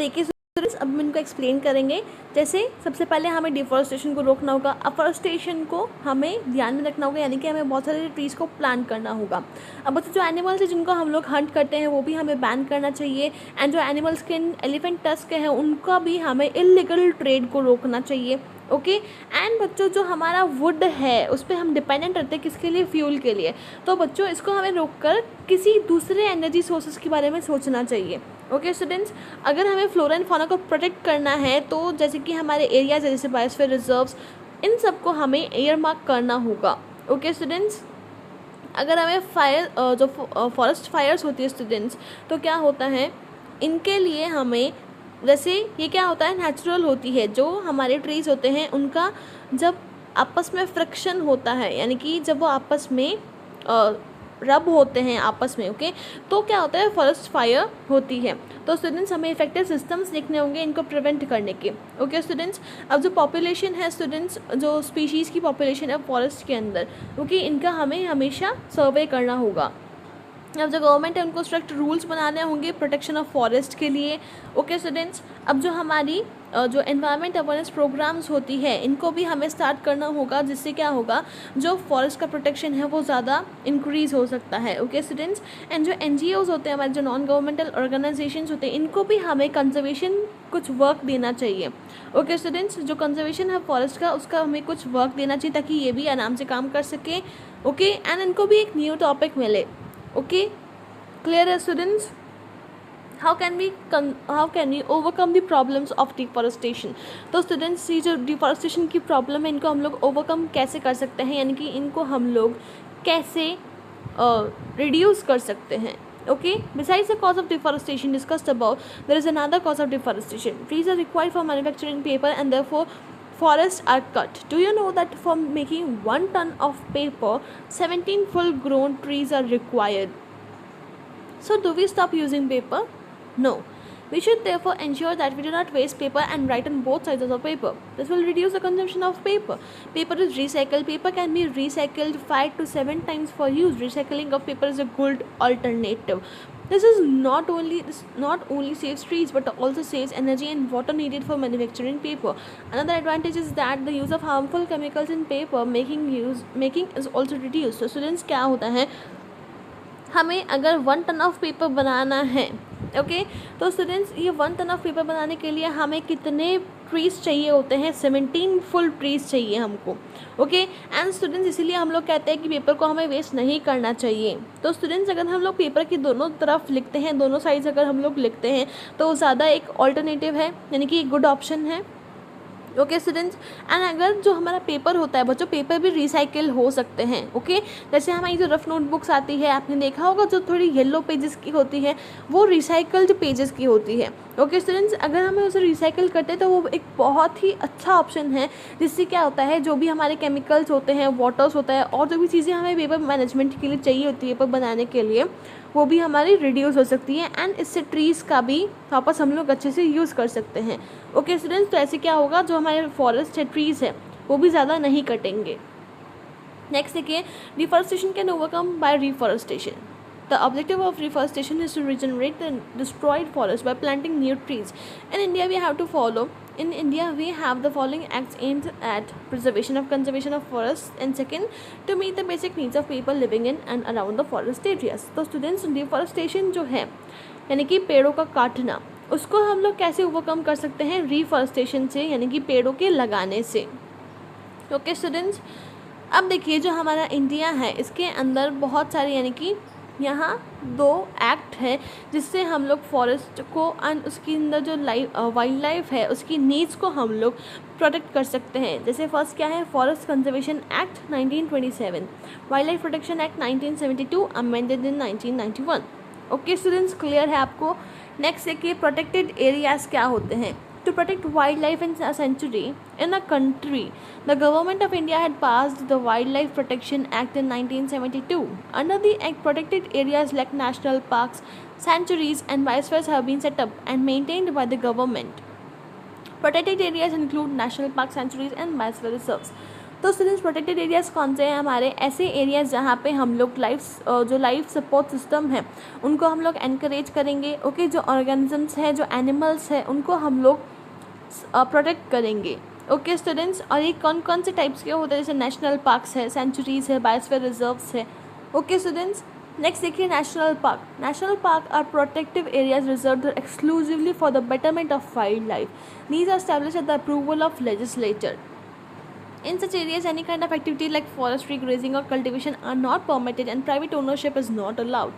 देखिए स्टूडेंट्स, अब हम इनको एक्सप्लेन करेंगे। जैसे सबसे पहले हमें डिफॉरेस्टेशन को रोकना होगा, अफॉरेस्टेशन को हमें ध्यान में रखना होगा, यानी कि हमें बहुत सारे ट्रीज़ को प्लांट करना होगा। अब बच्चों, जो एनिमल्स है जिनको हम लोग हंट करते हैं वो भी हमें बैन करना चाहिए। एंड जो एनिमल स्किन एलिफेंट टस्क है उनका भी हमें इलीगल ट्रेड को रोकना चाहिए। ओके। एंड बच्चों, जो हमारा वुड है उस पर हम डिपेंडेंट रहते हैं किसके लिए? फ्यूल के लिए। तो बच्चों, इसको हमें रोककर किसी दूसरे एनर्जी सोर्सेज के बारे में सोचना चाहिए। ओके स्टूडेंट्स, अगर हमें फ्लोरा एंड फौना को प्रोटेक्ट करना है तो जैसे कि हमारे एरियाज है जैसे बायोस्फीयर रिजर्व्स, इन सबको हमें एयर मार्क करना होगा। ओके स्टूडेंट्स, अगर हमें फायर जो फॉरेस्ट फायर्स होती है स्टूडेंट्स, तो क्या होता है इनके लिए हमें, जैसे ये क्या होता है, नेचुरल होती है। जो हमारे ट्रीज़ होते हैं उनका जब आपस में फ्रिक्शन होता है, यानी कि जब वो आपस में रब होते हैं आपस में, ओके, तो क्या होता है, फॉरेस्ट फायर होती है। तो स्टूडेंट्स, हमें इफेक्टिव सिस्टम्स देखने होंगे इनको प्रिवेंट करने के। ओके स्टूडेंट्स, अब जो पॉपुलेशन है स्टूडेंट्स, जो स्पीशीज़ की पॉपुलेशन है फॉरेस्ट के अंदर, क्योंकि इनका हमें हमेशा सर्वे करना होगा। अब जो गवर्नमेंट है उनको स्ट्रिक्ट रूल्स बनाने होंगे प्रोटेक्शन ऑफ फॉरेस्ट के लिए। ओके स्टूडेंट्स, अब जो हमारी जो एनवायरनमेंट अवेयरनेस प्रोग्राम्स होती है इनको भी हमें स्टार्ट करना होगा, जिससे क्या होगा, जो फॉरेस्ट का प्रोटेक्शन है वो ज़्यादा इंक्रीज़ हो सकता है। ओके स्टूडेंट्स, एंड जो NGOs होते हैं, हमारे जो नॉन गवर्नमेंटल ऑर्गेनाइजेशंस होते हैं, इनको भी हमें कंजर्वेशन कुछ वर्क देना चाहिए। ओके स्टूडेंट्स, जो कंजर्वेशन है फॉरेस्ट का उसका हमें कुछ वर्क देना चाहिए ताकि ये भी आराम से काम कर सके। ओके, एंड इनको भी एक न्यू टॉपिक मिले। ओके, clear है students? How can we overcome the problems of deforestation? तो students, ये जो deforestation की problem है इनको हम लोग overcome कैसे कर सकते हैं, यानी कि इनको हम लोग कैसे reduce कर सकते हैं। Okay, besides the cause of deforestation discussed above, there is another cause of deforestation. Trees are required for manufacturing paper and therefore forests are cut. Do you know that for making 1 ton of paper, 17 full grown trees are required? So do we stop using paper? No. We should therefore ensure that we do not waste paper and write on both sides of the paper. This will reduce the consumption of paper. Paper is recycled. Paper can be recycled 5 to 7 times for use. Recycling of paper is a good alternative. This not only saves trees but also saves energy and water needed for manufacturing paper. Another advantage is that the use of harmful chemicals in paper making is also reduced. So students, क्या होता है, हमें अगर 1 ton of paper बनाना है, okay, तो students ये 1 ton of paper बनाने के लिए हमें कितने ट्रीज़ चाहिए होते हैं? 17 फुल ट्रीज़ चाहिए हमको। ओके, एंड स्टूडेंट्स, इसीलिए हम लोग कहते हैं कि पेपर को हमें वेस्ट नहीं करना चाहिए। तो स्टूडेंट्स, अगर हम लोग पेपर की दोनों तरफ लिखते हैं, दोनों साइड्स अगर हम लोग लिखते हैं तो ज़्यादा एक ऑल्टरनेटिव है, यानी कि एक गुड ऑप्शन है। ओके स्टूडेंट्स, एंड अगर जो हमारा पेपर होता है बच्चों, पेपर भी रिसाइकिल हो सकते हैं। ओके, जैसे हमारी जो रफ नोटबुक्स आती है, आपने देखा होगा जो थोड़ी येलो पेजेस की होती है वो रिसाइकल्ड पेजेस की होती है। ओके स्टूडेंट्स, अगर हमें उसे रिसाइकिल करते हैं तो वो एक बहुत ही अच्छा ऑप्शन है, जिससे क्या होता है, जो भी हमारे केमिकल्स होते हैं, वाटर्स होता है और जो भी चीज़ें हमें पेपर मैनेजमेंट के लिए चाहिए होती है, पेपर बनाने के लिए, वो भी हमारी रिड्यूस हो सकती है। एंड इससे ट्रीज़ का भी वापस हम लोग अच्छे से यूज़ कर सकते हैं। ओके स्टूडेंट्स, तो ऐसे क्या होगा, जो हमारे फॉरेस्ट है, ट्रीज़ है, वो भी ज़्यादा नहीं कटेंगे। नेक्स्ट देखिए, deforestation can overcome bye reforestation. The objective of reforestation is to regenerate the destroyed forest by planting new trees. In India, we have the following acts aimed at preservation of conservation of forests, and second, to meet the basic needs of people living in and around the forest areas. तो students, deforestation जो है, यानी कि पेड़ों का काटना, उसको हम लोग कैसे ओवरकम कर सकते हैं? रिफॉरेस्टेशन से, यानी कि पेड़ों के लगाने से। ओके स्टूडेंट्स, अब देखिए जो हमारा इंडिया है इसके अंदर बहुत सारे, यानी कि यहाँ 2 एक्ट है जिससे हम लोग फॉरेस्ट को एंड उसके अंदर जो वाइल्ड लाइफ है उसकी नीड्स को हम लोग प्रोटेक्ट कर सकते हैं। जैसे फर्स्ट क्या है, forest conservation act 1927, wild life protection act 1972 amended in 1991। Okay students, clear है आपको? नेक्स्ट देखिए, प्रोटेक्टेड एरियाज़ क्या होते हैं। To protect wildlife in a sanctuary in a country, the government of India had passed the Wildlife Protection Act in 1972. Under the act, protected areas like national parks, sanctuaries and biospheres have been set up and maintained by the government. Protected areas include national parks, sanctuaries and biosphere reserves. तो students protected areas कौन से हैं हमारे? ऐसे areas जहाँ पे हम लोग लाइफ सपोर्ट सिस्टम है उनको हम लोग एनकरेज करेंगे। ओके, जो ऑर्गेनिजम्स हैं, जो एनिमल्स हैं, उनको हम लोग प्रोटेक्ट करेंगे। ओके स्टूडेंट्स, और ये कौन कौन से टाइप्स के होते हैं? जैसे नेशनल पार्क्स है, सेंचुरीज है, बायोस्फीयर रिजर्व्स है। ओके स्टूडेंट्स, नेक्स्ट देखिए national park. National park are protective areas reserved exclusively for the betterment of wildlife. These are established at the approval of legislature. In such areas, any kind of activity like forestry, grazing or cultivation are not permitted and private ownership is not allowed.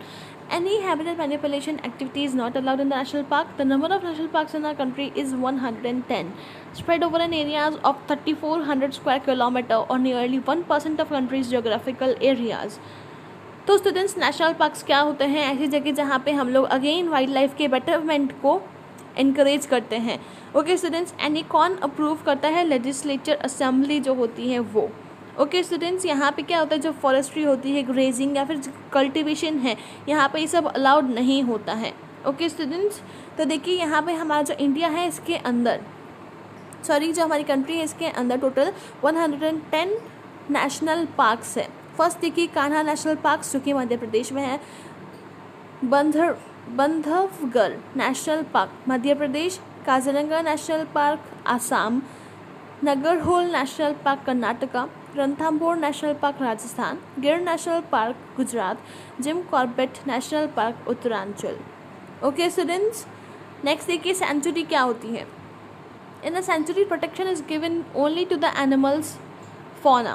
Any habitat manipulation activity is not allowed in the national park. The number of national parks in our country is 110, spread over an area of 3,400 square kilometer or nearly 1% of country's geographical areas. तो students national parks क्या होते हैं? ऐसी जगह जहाँ पे हम लोग अगेन वाइल्ड लाइफ के बेटरमेंट को इनकरेज करते हैं। ओके स्टूडेंट्स, एंड ये कौन अप्रूव करता है? लेजिस्लेचर असेंबली जो होती है वो। ओके स्टूडेंट्स, यहाँ पे क्या होता है? जो फॉरेस्ट्री होती है, ग्रेजिंग या फिर कल्टिवेशन है, यहाँ पे ये सब अलाउड नहीं होता है। ओके स्टूडेंट्स, तो देखिए यहाँ पे हमारा जो इंडिया है इसके अंदर जो हमारी कंट्री है इसके अंदर टोटल 110 नेशनल पार्क्स है। फर्स्ट देखिए कान्हा नेशनल पार्क जो कि मध्य प्रदेश में है, Bandhavgarh national park Madhya Pradesh, Kaziranga national park Assam, Nagarhole national park Karnataka, Ranthambore national park Rajasthan, Gir national park Gujarat, Jim Corbett national park Uttaranchal. Okay students, next देखिए सेंचुरी क्या होती है? In a sanctuary protection is given only to the animals fauna.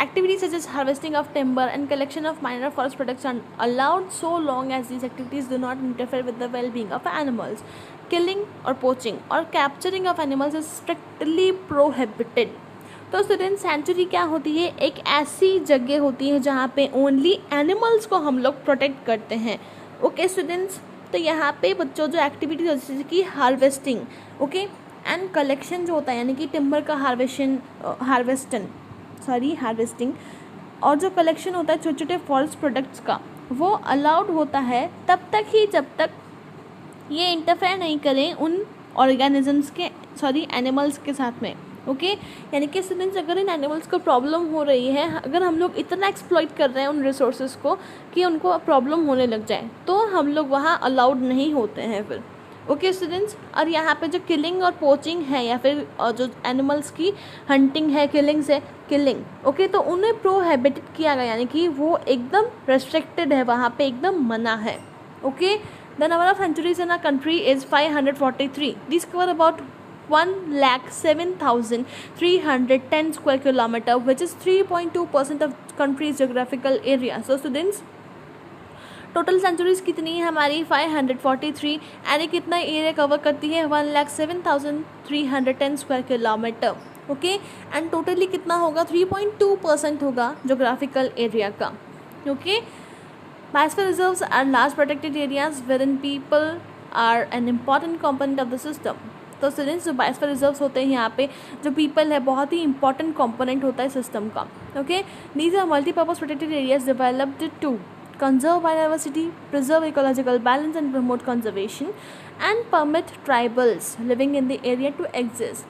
Activities such as harvesting of timber and collection of minor forest products are allowed so long as these activities do not interfere with the well-being of animals. Killing or poaching or capturing of animals is strictly prohibited. तो student century क्या होती है? एक ऐसी जगह होती है जहाँ पे ओनली एनिमल्स को हम लोग प्रोटेक्ट करते हैं। ओके स्टूडेंट्स, तो यहाँ पे बच्चों जो एक्टिविटीज होती है जैसे कि हार्वेस्टिंग, ओके, एंड कलेक्शन जो होता है यानी कि टिम्बर का हार्वेस्टिंग और जो कलेक्शन होता है छोटे छोटे फॉरेस्ट प्रोडक्ट्स का, वो अलाउड होता है तब तक ही जब तक ये इंटरफेयर नहीं करें उन ऑर्गेनिजम्स के एनिमल्स के साथ में। ओके, यानी कि स्टूडेंट्स अगर इन एनिमल्स को प्रॉब्लम हो रही है, अगर हम लोग इतना एक्सप्लॉइट कर रहे हैं उन रिसोर्सेज को कि उनको प्रॉब्लम होने लग जाए, तो हम लोग वहाँ अलाउड नहीं होते हैं फिर। ओके स्टूडेंट्स, और यहाँ पे जो किलिंग और पोचिंग है या फिर जो एनिमल्स की हंटिंग है, किलिंग, ओके, तो उन्हें प्रोहिबिटेड किया गया, यानी कि वो एकदम रेस्ट्रिक्टेड है, वहाँ पे एकदम मना है। Okay, the number of sanctuaries in a country is 543. This cover about 1,07,310 square kilometer, which is 3.2% of country's geographical area. So students, total sanctuaries कितनी है हमारी? 543, एंड ये कितना एरिया कवर करती है? 1,07,310 square kilometre. Okay, and totally कितना होगा? 3.2% होगा जोग्राफिकल एरिया का। Okay, biosphere reserves are large protected areas wherein people are an important component of the system. तो स्टूडेंट्स, जो बायोस्फीयर रिजर्व्स होते हैं यहाँ पे जो पीपल है बहुत ही इंपॉर्टेंट कंपोनेंट होता है सिस्टम का। Okay, these are multipurpose protected areas developed to conserve biodiversity, preserve ecological balance and promote conservation, and permit tribals living in the area to exist.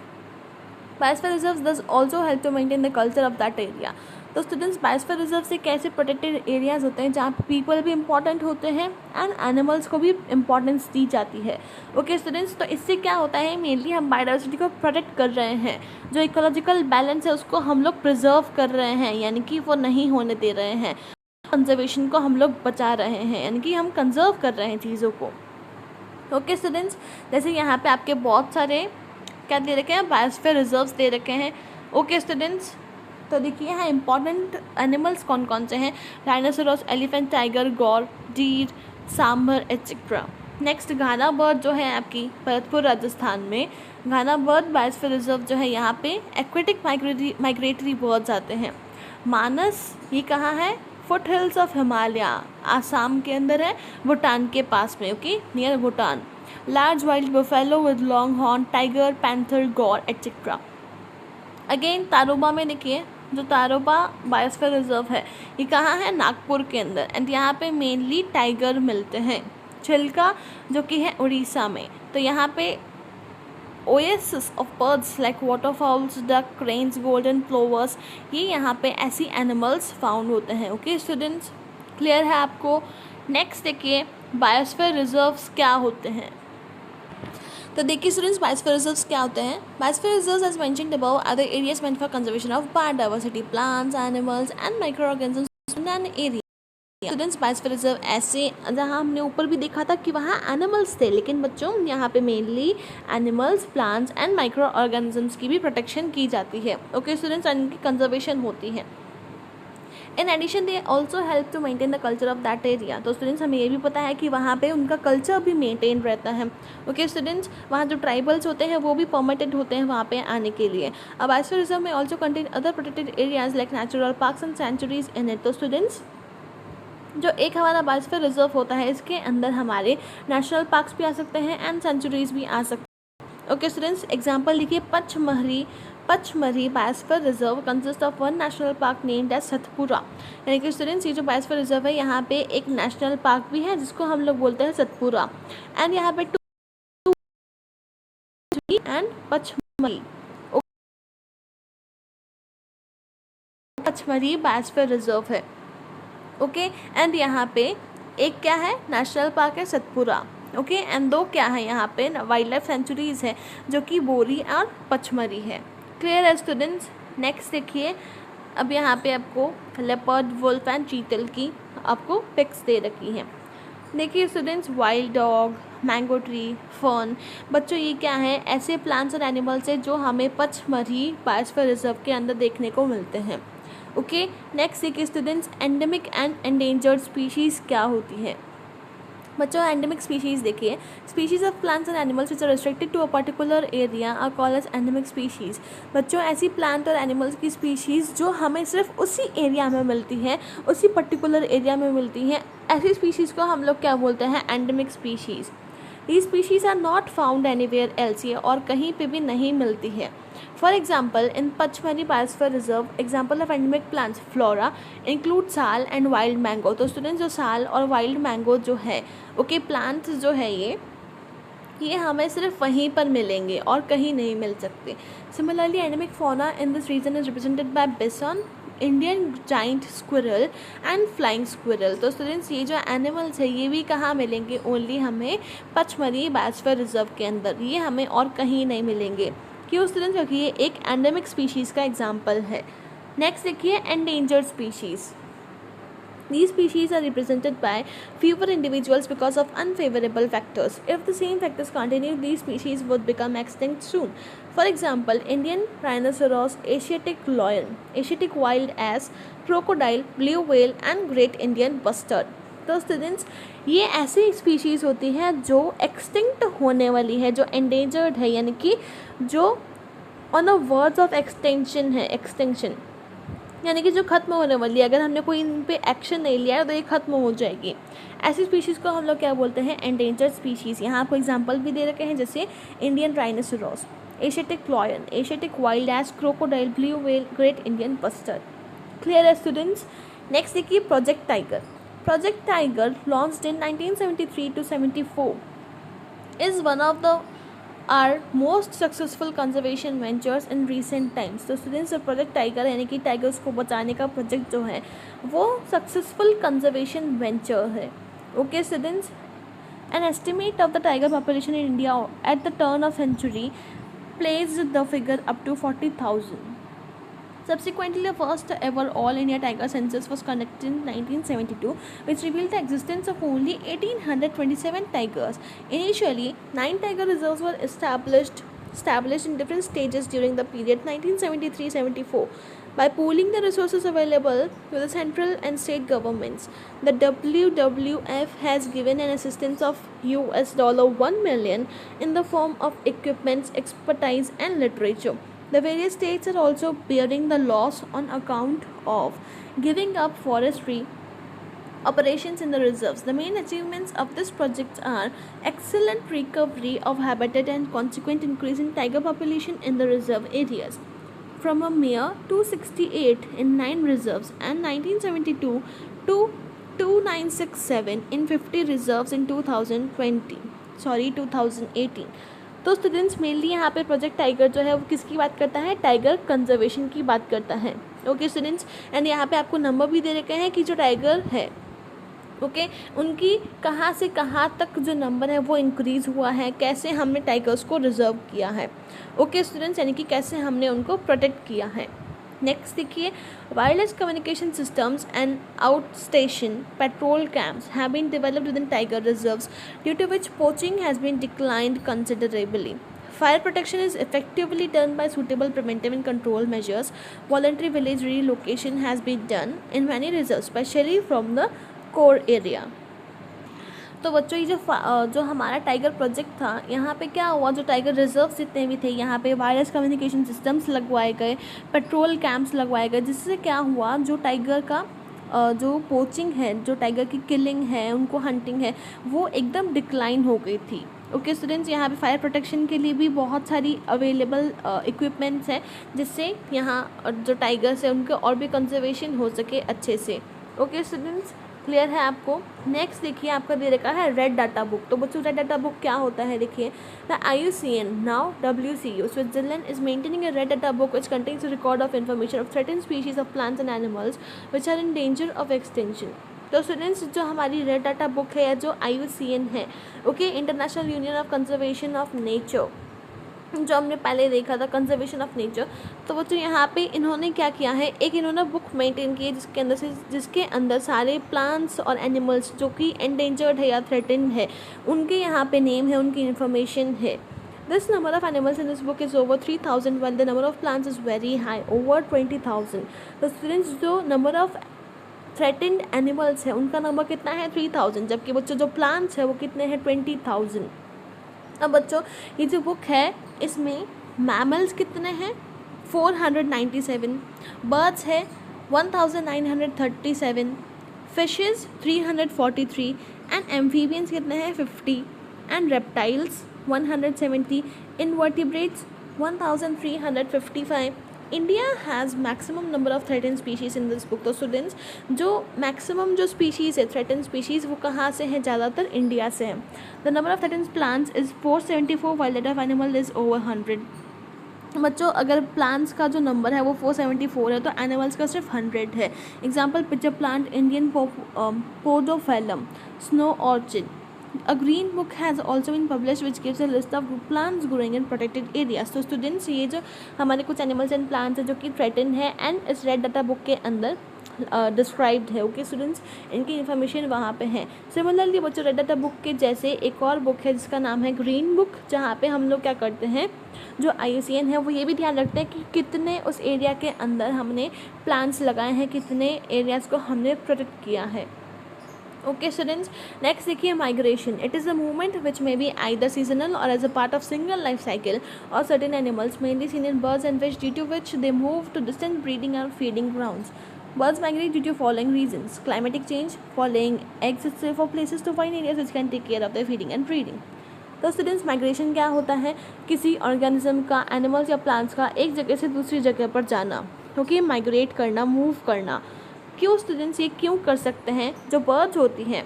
Biosphere reserves thus also help to maintain the culture of that area. तो students, biosphere reserve से कैसे protected areas होते हैं जहाँ पे people भी important होते हैं एंड एनिमल्स को भी इंपॉर्टेंस दी जाती है। ओके स्टूडेंट्स, तो इससे क्या होता है? मेनली हम बायोडाइवर्सिटी को प्रोटेक्ट कर रहे हैं, जो इकोलॉजिकल बैलेंस है उसको हम लोग प्रिजर्व कर रहे हैं, यानी कि वो नहीं होने दे रहे हैं, कंजर्वेशन को हम लोग बचा रहे हैं, यानी कि हम कंजर्व कर रहे हैं चीज़ों को। ओके स्टूडेंट्स, जैसे यहाँ पे आपके बहुत सारे क्या दे रखे हैं? बायोस्फीयर रिजर्व्स दे रखे हैं। ओके स्टूडेंट्स, तो देखिए यहाँ इंपॉर्टेंट एनिमल्स कौन कौन से हैं? डायनासोरस, एलिफेंट, टाइगर, गौर, डीर, सांभर एटसेट्रा। नेक्स्ट घाना बर्ड जो है आपकी भरतपुर राजस्थान में, घाना बर्ड बायोस्फीयर रिजर्व जो है यहाँ पे एक्वेटिक माइग्रेटरी बर्ड्स आते हैं। मानस ये कहाँ है? Foothills of Himalaya, Assam के अंदर है, भूटान के पास में। Okay, near Bhutan. Large wild buffalo with long horn, tiger, panther, gaur etcetera. Again Tadoba में देखिए, जो तारोबा बायोस्फीयर रिजर्व है ये कहाँ है? नागपुर के अंदर, एंड यहाँ पे मेनली टाइगर मिलते हैं। छिलका जो कि है उड़ीसा में, तो यहाँ पे oasis of birds like waterfowls, duck, cranes, golden plovers, ये यहाँ पे ऐसी एनिमल्स फाउंड होते हैं. ओके स्टूडेंट्स, क्लियर है आपको? नेक्स्ट देखिए बायोस्फीयर रिजर्व्स क्या होते हैं. तो देखिए स्टूडेंट्स, बायोस्फीयर रिजर्व्स क्या होते हैं. Biosphere reserves as mentioned above are the areas meant for conservation of biodiversity, plants, animals and micro organisms in an area. Students, biosphere reserve ऐसे, जहाँ हमने ऊपर भी देखा था कि वहाँ एनिमल्स थे, लेकिन बच्चों यहाँ पे mainly animals, plants and micro organisms की भी प्रोटेक्शन की जाती है. ओके स्टूडेंट्स, इनकी कंजर्वेशन होती है. In addition they also help to maintain the culture of that area. तो स्टूडेंट्स, हमें ये भी पता है कि वहाँ पे उनका कल्चर भी मेंटेन रहता है. ओके स्टूडेंट्स, वहाँ जो ट्राइबल्स होते हैं वो भी परमिटेड होते हैं वहाँ पे आने के लिए. अब बायोस्फीयर रिजर्व में also contain other protected areas like natural parks and sanctuaries in it. तो स्टूडेंट्स, जो एक हमारा बायोस्फीयर रिजर्व होता है, इसके अंदर हमारे नेशनल पार्क्स भी आ सकते हैं एंड सेंचुरीज भी आ सकते हैं. ओके स्टूडेंट्स, एग्जांपल लिखिए. Pachmarhi biosphere reserve consist of one national park named as Satpura. यानी कि स्टूडेंट्स, ये जो बायोस्फीयर रिजर्व है, यहाँ पे एक नेशनल पार्क भी है जिसको हम लोग बोलते हैं सतपुरा. एंड यहाँ पे एंड पचमढ़ी बायोस्फीयर रिजर्व है. ओके एंड यहाँ पे एक क्या है, नेशनल पार्क है सतपुरा. ओके एंड दो क्या है यहाँ पे वाइल्ड लाइफ सेंचुरीज है जो कि बोरी और पचमढ़ी है. क्लियर है स्टूडेंट्स? नेक्स्ट देखिए, अब यहाँ पे आपको लेपर्ड, वुल्फ एंड चीतल की आपको पिक्स दे रखी हैं. देखिए students, wild dog, mango tree, fern. बच्चों, ये क्या है, ऐसे प्लांट्स और एनिमल्स है जो हमें पचमढ़ी बायोस्फीयर रिजर्व के अंदर देखने को मिलते हैं. ओके नेक्स्ट देखिए students, endemic and endangered species क्या होती है. बच्चों, एंडेमिक स्पीशीज़ देखिए, species of plants and animals which are restricted to a particular area are called as endemic species. बच्चों, ऐसी प्लांट और एनिमल्स की स्पीशीज़ जो हमें सिर्फ उसी एरिया में मिलती है, उसी पर्टिकुलर एरिया में मिलती हैं, ऐसी स्पीशीज़ को हम लोग क्या बोलते हैं, endemic species. These species are not found anywhere else, ये और कहीं पे भी नहीं मिलती है. For example, in Pachmarhi biosphere reserve example of endemic plants flora include साल एंड वाइल्ड मैंगो. तो स्टूडेंट्स, जो साल और वाइल्ड मैंगो जो है, ओके प्लांट्स जो है ये हमें सिर्फ वहीं पर मिलेंगे और कहीं नहीं मिल सकते. Similarly, endemic fauna in this region is represented by bison, Indian giant squirrel and flying squirrel. तो स्टूडेंट्स, ये जो एनिमल्स है ये भी कहाँ मिलेंगे, ओनली हमें पचमढ़ी बायोस्फीयर रिजर्व के अंदर, ये हमें और कहीं नहीं मिलेंगे. क्यों स्टूडेंट्स? क्योंकि ये एक एंडेमिक स्पीशीज़ का एग्जाम्पल है. नेक्स्ट देखिए, endangered species. These species are represented by fewer individuals because of unfavorable factors. If the same factors continue, these species would become extinct soon. For example, Indian rhinoceros, Asiatic lion, Asiatic wild ass, crocodile, blue whale and great Indian bustard. तो students, ये ऐसी species होती हैं जो extinct होने वाली है, जो एंडेंजर्ड है, यानी कि जो on the words of extension है, एक्सटेंशन यानी कि जो खत्म होने वाली है. अगर हमने कोई इन पे एक्शन नहीं लिया है तो ये खत्म हो जाएगी. ऐसी स्पीशीज़ को हम लोग क्या बोलते हैं, एंडेंजर्ड स्पीशीज़. यहाँ आपको एग्जांपल भी दे रखे हैं, जैसे Indian rhinoceros, Asiatic lion, Asiatic wild ass, crocodile, blue whale, great Indian bustard. Clear है स्टूडेंट्स? नेक्स्ट देखिए, project tiger. Project tiger launched in 1973 to 74 is one of the our most successful conservation ventures in recent times. तो students, project tiger यानी कि tigers को बचाने का project जो है वो सक्सेसफुल कंजर्वेशन वेंचर है. Okay students, an estimate of the tiger population in India at the turn of century placed the figure up to 40,000. Subsequently, the first ever all India tiger census was conducted in 1972, which revealed the existence of only 1,827 tigers. Initially, 9 tiger reserves were established in different stages during the period 1973-74. By pooling the resources available to the central and state governments, the WWF has given an assistance of $1 million in the form of equipment, expertise, and literature. The various states are also bearing the loss on account of giving up forestry operations in the reserves. The main achievements of this project are excellent recovery of habitat and consequent increase in tiger population in the reserve areas. From a mere 268 in 9 reserves and 1972 to 2967 in 50 reserves in 2018. तो students mainly यहाँ पे project tiger जो है वो किसकी बात करता है, टाइगर कंजर्वेशन की बात करता है। ओके स्टूडेंट्स, एंड यहाँ पे आपको नंबर भी दे रखे हैं कि जो टाइगर है ओके उनकी कहाँ से कहाँ तक जो नंबर है वो इंक्रीज़ हुआ है, कैसे हमने टाइगर्स को रिजर्व किया है। ओके स्टूडेंट्स, यानी कि कैसे हमने उनको प्रोटेक्ट किया है। नेक्स्ट देखिए, wireless communication systems and out station patrol camps have been developed within tiger reserves due to which poaching has been declined considerably. Fire protection is effectively done by suitable preventive and control measures. Voluntary village relocation has been done in many reserves, especially from the core area. तो बच्चों ये जो हमारा tiger project था, यहाँ पे क्या हुआ, जो टाइगर रिजर्व जितने भी थे यहाँ पे वायरलेस कम्युनिकेशन सिस्टम्स लगवाए गए, पेट्रोल कैंप्स लगवाए गए, जिससे क्या हुआ, जो टाइगर का जो पोचिंग है, जो टाइगर की किलिंग है, उनको हंटिंग है, वो एकदम डिक्लाइन हो गई थी। ओके स्टूडेंट्स, यहाँ पे फायर प्रोटेक्शन के लिए भी बहुत सारी अवेलेबल इक्विपमेंट्स हैं, जिससे यहाँ जो टाइगर्स है उनके और भी कंजर्वेशन हो सके अच्छे से। ओके स्टूडेंट्स, क्लियर है आपको। नेक्स्ट देखिए, आपका दे रखा है रेड डाटा बुक। तो बच्चों रेड डाटा बुक क्या होता है, देखिए, the IUCN now WCU Switzerland is maintaining a red data book which contains a record of information of threatened species of plants and animals which are in danger of extinction. तो students, जो हमारी red data book है, जो IUCN है, okay, international union of conservation of nature, जो हमने पहले देखा था, कंजर्वेशन ऑफ नेचर। तो बच्चों यहाँ पे इन्होंने क्या किया है, एक इन्होंने बुक मेंटेन की है जिसके अंदर सारे प्लांट्स और एनिमल्स जो कि एंडेंजर्ड है या थ्रेटेंड है, उनके यहाँ पे नेम है, उनकी इन्फॉर्मेशन है। This number of animals in this book is over 3,000 while the number of plants is very high, over 20,000. तो स्टूडेंट्स, जो नंबर ऑफ थ्रेटेंड एनिमल्स है उनका नंबर कितना है, 3,000, जबकि बच्चों जो प्लांट्स है वो कितने हैं, 20,000। अब बच्चों ये जो बुक है इसमें मैमल्स कितने हैं, 497, बर्ड्स है 1937, फिशेस 343 एंड एम्फीबियंस कितने हैं, 50 and reptiles 170, invertebrates 1355. India has maximum number of threatened species in this book. तो स्टूडेंट्स, जो मैक्सिमम जो स्पीशीज़ है थ्रेटेंड स्पीशीज़ वो कहाँ से है, ज़्यादातर इंडिया से है। The number of threatened plants is 474 while that of animal is over 100. बच्चों, अगर प्लांट्स का जो नंबर है वो 474 है तो एनिमल्स का सिर्फ 100 है। Example, pitcher plant, Indian podophyllum, snow orchid. A green book has also been published which gives a list of plants growing in protected areas. तो स्टूडेंट्स, ये जो हमारे कुछ एनिमल्स एंड प्लांट्स है जो कि थ्रेटन है एंड इस रेड डाटा बुक के अंदर डिस्क्राइब्ड है। ओके स्टूडेंट्स, इनकी इन्फॉर्मेशन वहाँ पे है। सिमिलरली बच्चों, रेड डाटा बुक के जैसे एक और बुक है जिसका नाम है ग्रीन बुक, जहाँ पे हम लोग क्या करते हैं, जो IUCN है वो ये भी ध्यान रखते हैं कि कितने उस एरिया के अंदर हमने प्लांट्स लगाए हैं, कितने एरियाज़ को हमने प्रोटेक्ट किया है। ओके स्टूडेंट्स, नेक्स्ट देखिए migration. It is a movement which may be either seasonal or as a part of single life cycle or certain animals mainly seen in birds and fish due to which they move to distant breeding or feeding grounds. Birds migrate due to following reasons: climatic change, for laying eggs at safer places, to find areas which can take care of their feeding and breeding. तो students, migration क्या होता है, किसी organism का, animals या plants का एक जगह से दूसरी जगह पर जाना, ओके, माइग्रेट करना, मूव करना. क्यों स्टूडेंट्स, ये क्यों कर सकते हैं, जो बर्ड्स होती हैं,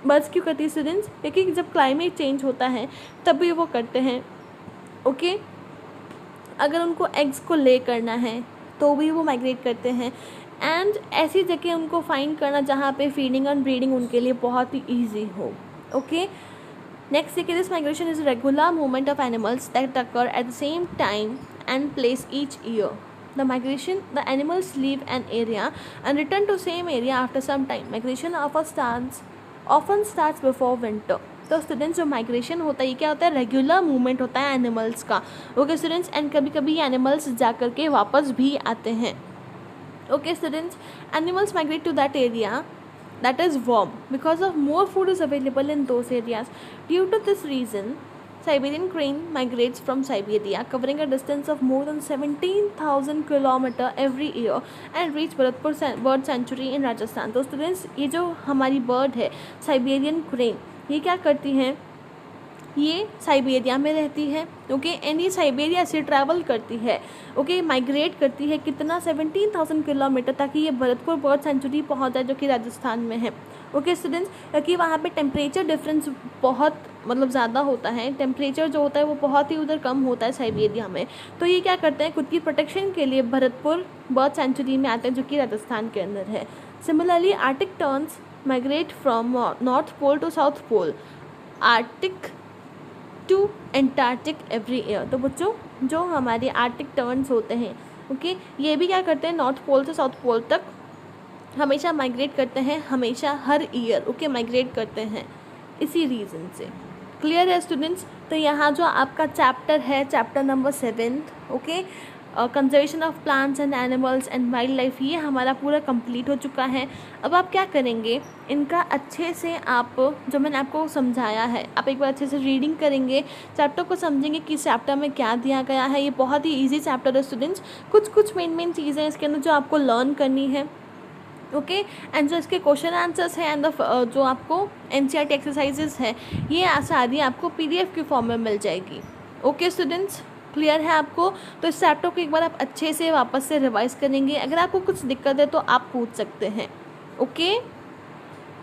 बर्ड्स क्यों करती है स्टूडेंट्स, क्योंकि जब क्लाइमेट चेंज होता है तब भी वो करते हैं. ओके, अगर उनको एग्स को ले करना है तो भी वो माइग्रेट करते हैं एंड ऐसी जगह उनको फाइंड करना जहाँ पे फीडिंग एंड ब्रीडिंग उनके लिए बहुत ही ईजी हो. ओके, नेक्स्ट देखिए, this migration is regular movement of animals that occur at the same time and place each year. The migration, the animals leave an area and return to same area after some time. Migration often starts before winter. तो students, जो migration होता है ये क्या होता है, regular movement होता है एनिमल्स का. ओके स्टूडेंट्स, एंड कभी कभी एनिमल्स जा कर के वापस भी आते हैं. Okay students, animals migrate to that area that is warm because of more food is available in those areas. Due to this reason, Siberian crane migrates from Siberia, covering a distance of more than 17,000 km every year and reach Bharatpur bird sanctuary in Rajasthan. तो students, ये जो हमारी bird है Siberian crane, ये क्या करती हैं, ये साइबेरिया में रहती है. ओके, एंड ये साइबेरिया से ट्रैवल करती है. ओके, माइग्रेट करती है कितना, 17,000 किलोमीटर, ताकि ये भरतपुर बर्ड सेंचुरी पहुंच जाए जो कि राजस्थान में है. ओके स्टूडेंट्स, क्योंकि वहाँ पे टेम्परेचर डिफरेंस बहुत मतलब ज़्यादा होता है, टेम्परेचर जो होता है वो बहुत ही उधर कम होता है साइबेरिया में। तो ये क्या करते हैं, खुद की प्रोटेक्शन के लिए भरतपुर बर्ड सेंचुरी में आते हैं, जो कि राजस्थान के अंदर है। Similarly arctic terns migrate from north pole to south pole, arctic to antarctic every year. तो बच्चों जो हमारे आर्टिक टर्न्स होते हैं, ओके, ये भी क्या करते हैं, नॉर्थ पोल से साउथ पोल तक हमेशा माइग्रेट करते हैं, हमेशा हर ईयर, ओके, माइग्रेट करते हैं इसी रीज़न से। क्लियर है स्टूडेंट्स? तो यहाँ जो आपका चैप्टर है, chapter number 7, okay, conservation of plants and animals and wild life, ये हमारा पूरा कंप्लीट हो चुका है। अब आप क्या करेंगे, इनका अच्छे से आप जो मैंने आपको समझाया है, आप एक बार अच्छे से रीडिंग करेंगे, चैप्टर को समझेंगे कि चैप्टर में क्या दिया गया है। ये बहुत ही ईजी चैप्टर है स्टूडेंट्स। कुछ मेन चीज़ें हैं इसके अंदर जो आपको लर्न करनी है, ओके। एंड जो इसके क्वेश्चन आंसर्स हैं एंड जो आपको एनसीईआरटी एक्सरसाइजेस है, ये सारी आपको पीडीएफ के फॉर्म में मिल जाएगी। ओके स्टूडेंट्स, क्लियर है आपको? तो इस चैप्टर को एक बार आप अच्छे से वापस से रिवाइज करेंगे। अगर आपको कुछ दिक्कत है तो आप पूछ सकते हैं, ओके।